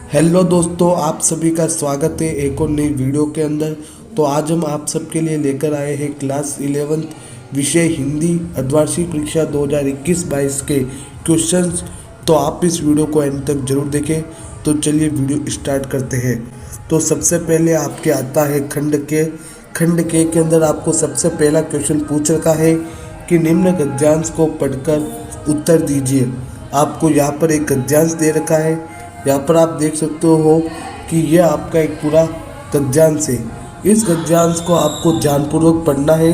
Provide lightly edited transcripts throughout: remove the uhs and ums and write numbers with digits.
Hello दोस्तों, आप सभी का स्वागत है एक और नई वीडियो के अंदर। तो आज हम आप सबके लिए लेकर आए हैं क्लास 11th विषय हिंदी अर्धवार्षिक परीक्षा 2021-22 के क्वेश्चंस। तो आप इस वीडियो को एंड तक जरूर देखें। तो चलिए वीडियो स्टार्ट करते हैं। तो सबसे पहले आपके आता है खंड के अंदर आपको सबसे पहला क्वेश्चन पूछ रखा है कि निम्न गद्यांश को पढ़कर उत्तर दीजिए। आपको यहाँ पर एक गद्यांश दे रखा है। यहाँ पर आप देख सकते हो कि यह आपका एक पूरा गद्यांश है। इस गद्यांश को आपको ध्यानपूर्वक पढ़ना है।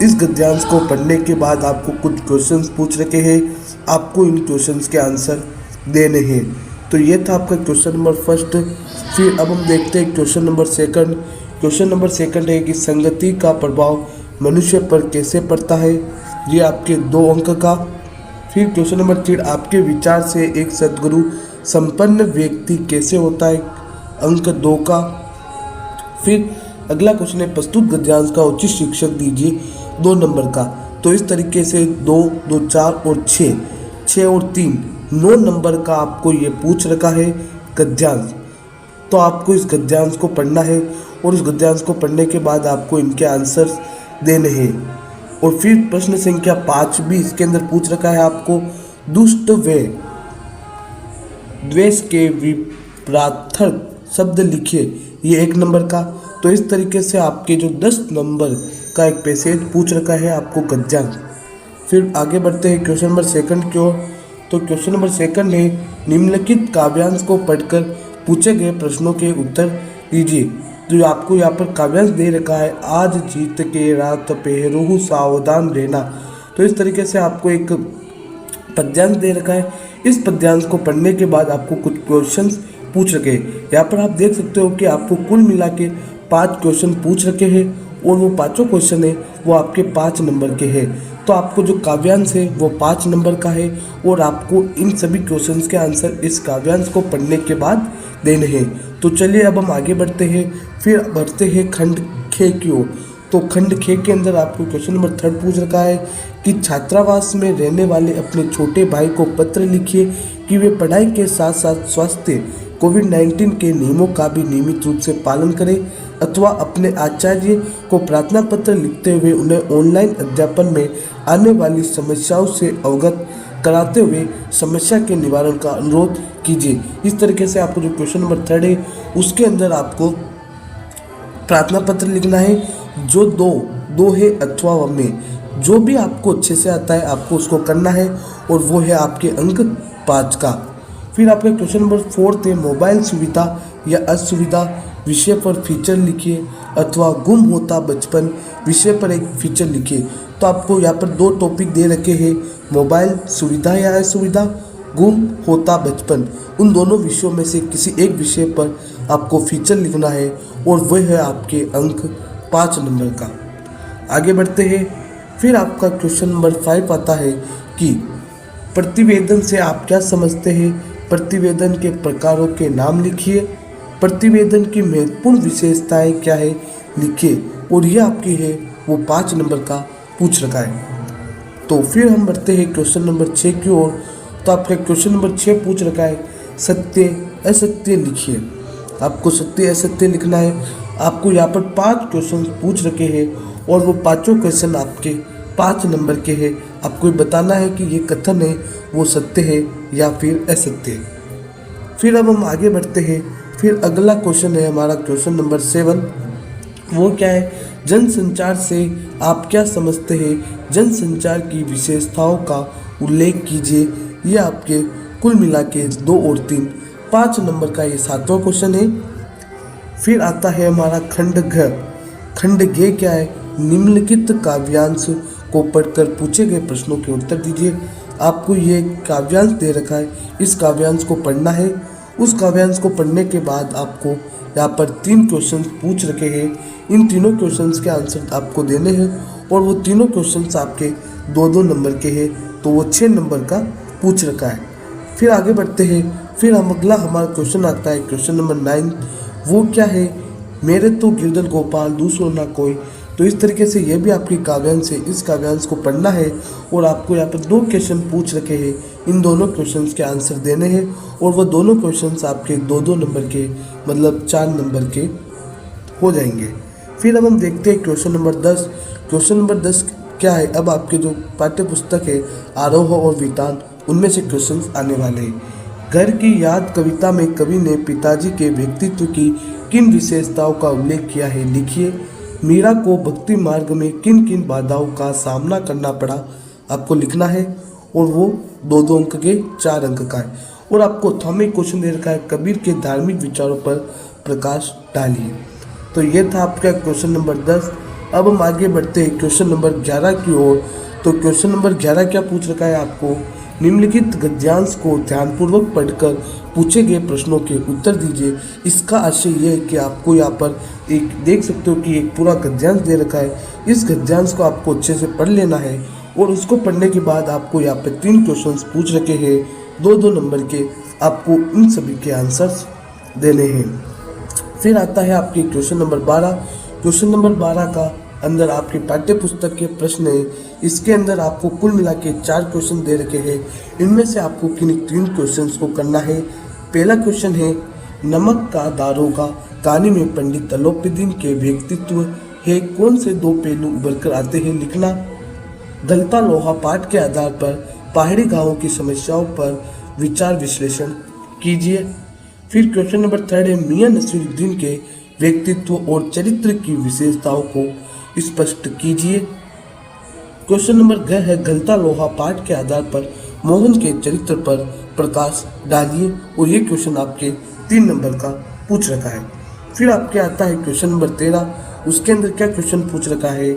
इस गद्यांश को पढ़ने के बाद आपको कुछ क्वेश्चंस पूछ रखे हैं, आपको इन क्वेश्चंस के आंसर देने हैं। तो ये था आपका क्वेश्चन नंबर फर्स्ट। फिर अब हम देखते हैं question number second. Question number second है कि संगति का प्रभाव मनुष्य पर कैसे पड़ता है। ये आपके 2 अंक का। फिर क्वेश्चन नंबर 3, आपके विचार से एक सद्गुरु संपन्न व्यक्ति कैसे होता है, अंक 2 का। फिर अगला क्वेश्चन है प्रस्तुत गद्यांश का उचित शीर्षक दीजिए, 2 नंबर का। तो इस तरीके से 2, 2, 4 और 6 और 3 9 नंबर का आपको ये पूछ रखा है गद्यांश। तो आपको इस गद्यांश को पढ़ना है और इस गद्यांश को पढ़ने के बाद आपको इनके आंसर देने हैं। और फिर प्रश्न संख्या 5 भी इसके अंदर पूछ रखा है आपको, दुष्ट व द्वेष के विपरीतार्थ शब्द लिखिए, ये 1 नंबर का। तो इस तरीके से आपके जो 10 नंबर का एक पैसेज पूछ रखा है आपको गद्यांश। फिर आगे बढ़ते हैं क्वेश्चन नंबर सेकंड की ओर। तो क्वेश्चन नंबर सेकंड है निम्नलिखित काव्यांश को पढ़कर पूछे गए प्रश्नों के उत्तर दीजिए। तो आपको यहाँ पर काव्यांश दे रखा है, आज जीत के रात पहरु सावधान रहना। तो इस तरीके से आपको एक पद्यांश दे रखा है। इस पद्यांश को पढ़ने के बाद आपको कुछ क्वेश्चंस पूछ रखे हैं। यहाँ पर आप देख सकते हो कि आपको कुल मिला के 5 क्वेश्चन पूछ रखे हैं और वो 5 क्वेश्चन है वो आपके 5 नंबर के हैं। तो आपको जो काव्यांश है वो 5 नंबर का है और आपको इन सभी क्वेश्चंस के आंसर इस काव्यांश को पढ़ने के बाद देने हैं। तो चलिए अब हम आगे बढ़ते हैं। फिर बढ़ते हैं खंड ख की ओर। तो खंड ख के अंदर आपको क्वेश्चन नंबर 3 पूछ रखा है कि छात्रावास में रहने वाले अपने छोटे भाई को पत्र लिखिए कि वे पढ़ाई के साथ साथ स्वास्थ्य कोविड-19 के नियमों का भी नियमित रूप से पालन करें, अथवा अपने आचार्य को प्रार्थना पत्र लिखते हुए उन्हें ऑनलाइन अध्यापन में आने वाली समस्याओं से अवगत कराते हुए समस्या के निवारण का अनुरोध कीजिए। इस तरीके से आपको जो क्वेश्चन नंबर 3 है उसके अंदर आपको प्रार्थना पत्र लिखना है। जो दो है अथवा में जो भी आपको अच्छे से आता है आपको उसको करना है और वो है आपके अंक 5 का। फिर आपका क्वेश्चन नंबर 4 है मोबाइल सुविधा या असुविधा विषय पर फीचर लिखिए, अथवा गुम होता बचपन विषय पर एक फीचर लिखिए। तो आपको यहाँ पर 2 टॉपिक दे रखे हैं, मोबाइल सुविधा या असुविधा, गुम होता बचपन। उन दोनों विषयों में से किसी एक विषय पर आपको फीचर लिखना है और वह है आपके अंक 5 नंबर का। आगे बढ़ते हैं। फिर आपका क्वेश्चन नंबर 5 आता है कि प्रतिवेदन से आप क्या समझते हैं, प्रतिवेदन के प्रकारों के नाम लिखिए, प्रतिवेदन की महत्वपूर्ण विशेषताएं क्या है लिखिए। और यह आपकी है वो 5 नंबर का पूछ रखा है। तो फिर हम बढ़ते हैं क्वेश्चन नंबर 6 की ओर। तो आपका क्वेश्चन नंबर 6 पूछ रखा है सत्य असत्य लिखिए। आपको सत्य असत्य लिखना है। आपको यहाँ पर 5 क्वेश्चन पूछ रखे हैं और वो 5 क्वेश्चन आपके 5 नंबर के हैं। आपको ये बताना है कि ये कथन है वो सत्य है या फिर असत्य है। फिर अब हम आगे बढ़ते हैं। फिर अगला क्वेश्चन है हमारा क्वेश्चन नंबर 7। वो क्या है, जनसंचार से आप क्या समझते हैं, जनसंचार की विशेषताओं का उल्लेख कीजिए। ये आपके कुल मिला के 2 और 3 5 नंबर का ये 7वां क्वेश्चन है। फिर आता है हमारा खंड घ। खंड घ क्या है, निम्नलिखित काव्यांश को पढ़कर पूछे गए प्रश्नों के उत्तर दीजिए। आपको ये काव्यांश दे रखा है, इस काव्यांश को पढ़ना है। उस काव्यांश को पढ़ने के बाद आपको यहाँ पर 3 क्वेश्चन पूछ रखे हैं। इन तीनों क्वेश्चंस के आंसर आपको देने हैं और वो तीनों क्वेश्चंस आपके 2-2 नंबर के हैं। तो वो 6 नंबर का पूछ रखा है। फिर आगे बढ़ते हैं। फिर हम अगला हमारा क्वेश्चन आता है क्वेश्चन नंबर 9। वो क्या है, मेरे तो गिरधर गोपाल दूसरो ना कोई। तो इस तरीके से ये भी आपकी काव्यांश है। इस काव्यांश को पढ़ना है और आपको यहाँ पर 2 क्वेश्चन पूछ रखे हैं। इन दोनों क्वेश्चंस के आंसर देने हैं और वो दोनों क्वेश्चंस आपके 2-2 नंबर के मतलब 4 नंबर के हो जाएंगे। फिर अब हम देखते हैं क्वेश्चन नंबर 10। क्वेश्चन नंबर 10 क्या है, अब आपके जो पाठ्य पुस्तक है आरोह और वितान उनमें से क्वेश्चंस आने वाले हैं। घर की याद कविता में कवि ने पिताजी के व्यक्तित्व की किन विशेषताओं का उल्लेख किया है, लिखिए। मीरा को भक्ति मार्ग में किन किन बाधाओं का सामना करना पड़ा, आपको लिखना है और वो 2-2 अंक के 4 अंक का है। और आपको थॉमिक क्वेश्चन दे रखा है, कबीर के धार्मिक विचारों पर प्रकाश डालिए। तो ये था आपका क्वेश्चन नंबर 10। अब हम आगे बढ़ते हैं क्वेश्चन नंबर 11 की ओर। तो क्वेश्चन नंबर 11 क्या पूछ रखा है आपको, निम्नलिखित गद्यांश को ध्यानपूर्वक पढ़कर पूछे गए प्रश्नों के उत्तर दीजिए। इसका आशय यह है कि आपको यहाँ पर एक देख सकते हो कि एक पूरा गद्यांश दे रखा है। इस गद्यांश को आपको अच्छे से पढ़ लेना है और उसको पढ़ने के बाद आपको यहाँ पे 3 क्वेश्चंस पूछ रखे हैं 2-2 नंबर के, आपको इन सभी के आंसर्स देने हैं। फिर आता है आपके क्वेश्चन नंबर 12। क्वेश्चन नंबर 12 का अंदर आपके पाठ्य पुस्तक के प्रश्न है। इसके अंदर आपको कुल मिला के 4 क्वेश्चन दे रखे हैं। इनमें से आपको किन्हीं 3 क्वेश्चंस को करना है। पहला क्वेश्चन है, नमक का दारोगा कहानी में पंडित अलोपीदीन के व्यक्तित्व है कौन से 2 पहलू उभर कर आते हैं, लिखना। गलता लोहा पाठ के आधार पर पहाड़ी गांवों की समस्याओं पर विचार विश्लेषण कीजिए। फिर क्वेश्चन नंबर 3 है, मियां नसीरुद्दीन के व्यक्तित्व और चरित्र की विशेषताओं को स्पष्ट कीजिए। क्वेश्चन नंबर 6 है, गलता लोहा पाठ के आधार पर मोहन के चरित्र पर प्रकाश डालिए। और ये क्वेश्चन आपके 3 नंबर का पूछ रखा है। फिर आपके आता है क्वेश्चन नंबर 13। उसके अंदर क्या क्वेश्चन पूछ रखा है,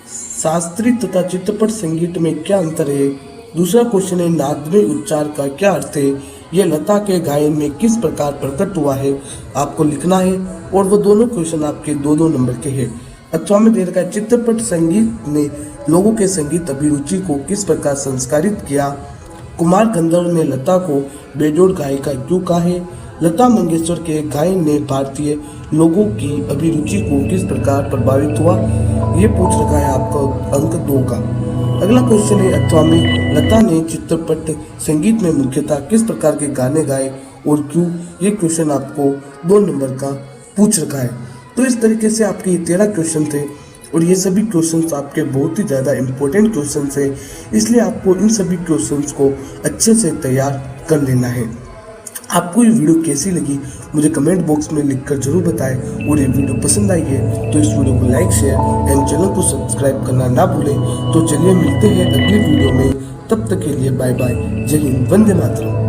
शास्त्रीय तथा चित्रपट संगीत में क्या अंतर है। दूसरा क्वेश्चन है, नादमय उच्चार का क्या अर्थ है, यह लता के गायन में किस प्रकार प्रकट हुआ है, आपको लिखना है। और वो दोनों क्वेश्चन आपके 2-2 नंबर के हैं। अथवा में दे रखा है, चित्रपट संगीत ने लोगों के संगीत अभिरुचि को किस प्रकार संस्कारित किया। कुमार गंधर्व ने लता को बेजोड़ गायिका क्यों कहा है। लता मंगेशकर के गायन ने भारतीय लोगों की अभिरुचि को किस प्रकार प्रभावित हुआ, ये पूछ रखा है आपका अंक 2 का। अगला क्वेश्चन है, अथवा में लता ने चित्रपट संगीत में मुख्यतः किस प्रकार के गाने गाए और क्यों, ये क्वेश्चन आपको 2 नंबर का पूछ रखा है। तो इस तरीके से आपके ये 13 क्वेश्चन थे और ये सभी क्वेश्चंस आपके बहुत ही ज़्यादा इंपॉर्टेंट क्वेश्चंस हैं, इसलिए आपको इन सभी क्वेश्चंस को अच्छे से तैयार कर लेना है। आपको ये वीडियो कैसी लगी मुझे कमेंट बॉक्स में लिखकर जरूर बताएं और ये वीडियो पसंद आई है तो इस वीडियो को लाइक शेयर एंड चैनल को सब्सक्राइब करना ना भूलें। तो चलिए मिलते हैं अगली वीडियो में, तब तक के लिए बाय बाय, जय हिंद, वंदे मातरम।